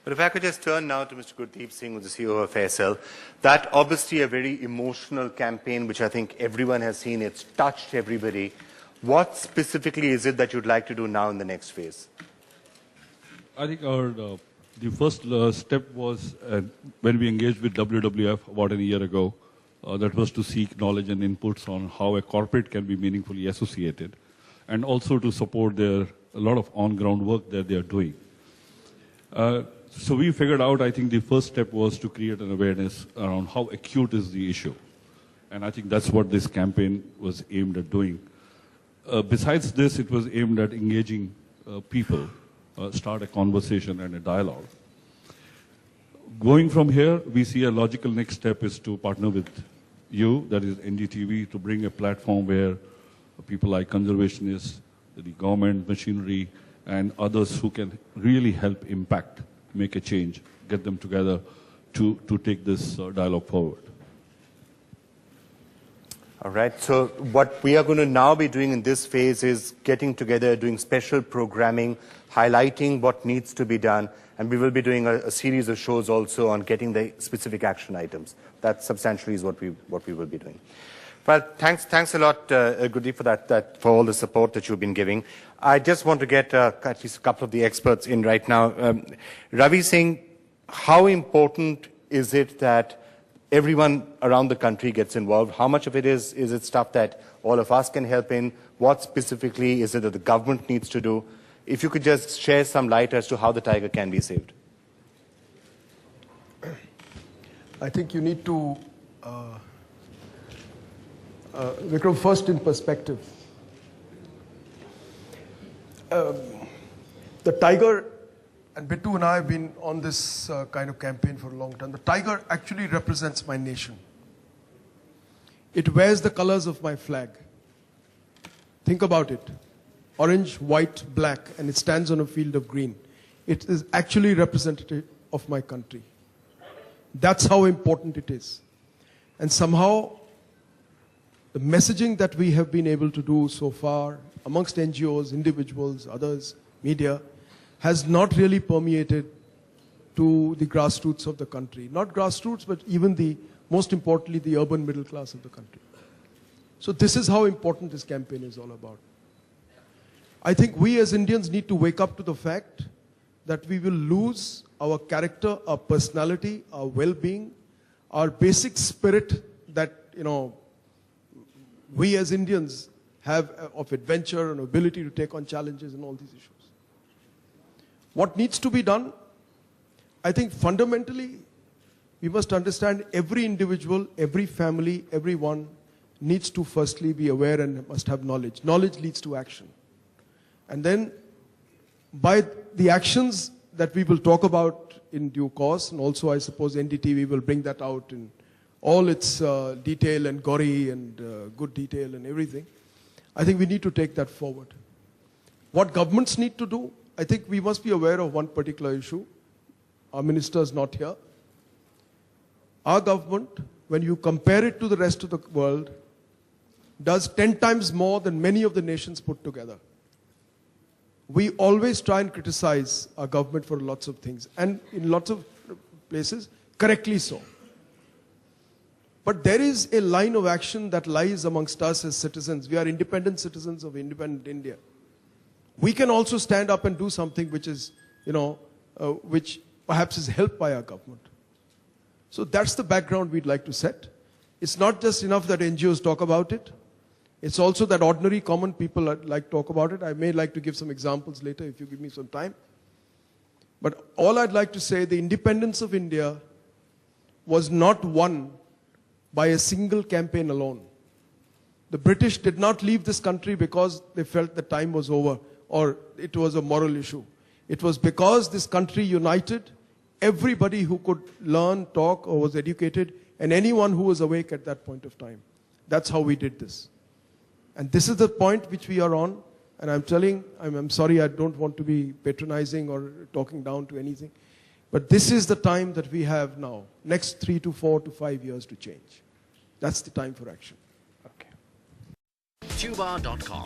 But if I could just turn now to Mr. Gurdeep Singh, who's the CEO of Aircel, that obviously a very emotional campaign, which I think everyone has seen. It's touched everybody. What specifically is it that you'd like to do now in the next phase? I think the first step was when we engaged with WWF about a year ago. That was to seek knowledge and inputs on how a corporate can be meaningfully associated, and also to support a lot of on-ground work that they are doing. So we figured out, I think the first step was to create an awareness around how acute is the issue. And I think that's what this campaign was aimed at doing. Besides this, it was aimed at engaging people, start a conversation and a dialogue. Going from here, we see a logical next step is to partner with you, that is NDTV, to bring a platform where people like conservationists, the government, machinery, and others who can really help impact, make a change, get them together to take this dialogue forward. All right, so what we are going to now be doing in this phase is getting together, doing special programming, highlighting what needs to be done, and we will be doing a series of shows also on getting the specific action items. That substantially is what we will be doing. Well, thanks a lot, Gurdeep, for all the support that you've been giving. I just want to get at least a couple of the experts in right now. Ravi Singh, how important is it that everyone around the country gets involved? How much of it is it stuff that all of us can help in? What specifically is it that the government needs to do? If you could just share some light as to how the tiger can be saved. I think you need to, Vikram, first in perspective. The tiger, and Bittu and I have been on this kind of campaign for a long time. The tiger actually represents my nation. It wears the colors of my flag. Think about it. Orange, white, black, and it stands on a field of green. It is actually representative of my country. That's how important it is. And somehow, the messaging that we have been able to do so far, amongst NGOs, individuals, others, media, has not really permeated to the grassroots of the country. Not grassroots, but even most importantly, the urban middle class of the country. So this is how important this campaign is all about. I think we as Indians need to wake up to the fact that we will lose our character, our personality, our well-being, our basic spirit that, we as Indians have of adventure and ability to take on challenges and all these issues. What needs to be done? I think fundamentally, we must understand every individual, every family, everyone needs to firstly be aware and must have knowledge. Knowledge leads to action. And then, by the actions that we will talk about in due course, and also I suppose NDTV will bring that out in all its detail and gory and good detail and everything, I think we need to take that forward. What governments need to do, I think we must be aware of one particular issue. Our minister is not here. Our government, when you compare it to the rest of the world, does 10 times more than many of the nations put together. We always try and criticize our government for lots of things, and in lots of places, correctly so. But there is a line of action that lies amongst us as citizens. We are independent citizens of independent India. We can also stand up and do something which is, which perhaps is helped by our government. So that's the background we'd like to set. It's not just enough that NGOs talk about it. It's also that ordinary common people like to talk about it. I may like to give some examples later if you give me some time. But all I'd like to say, the independence of India was not won by a single campaign alone. The British did not leave this country because they felt the time was over or it was a moral issue. It was because this country united everybody who could learn, talk, or was educated, and anyone who was awake at that point of time. That's how we did this. And this is the point which we are on. And I'm sorry, I don't want to be patronizing or talking down to anything. But this is the time that we have now, next 3 to 4 to 5 years to change. That's the time for action. Okay. Tuba.com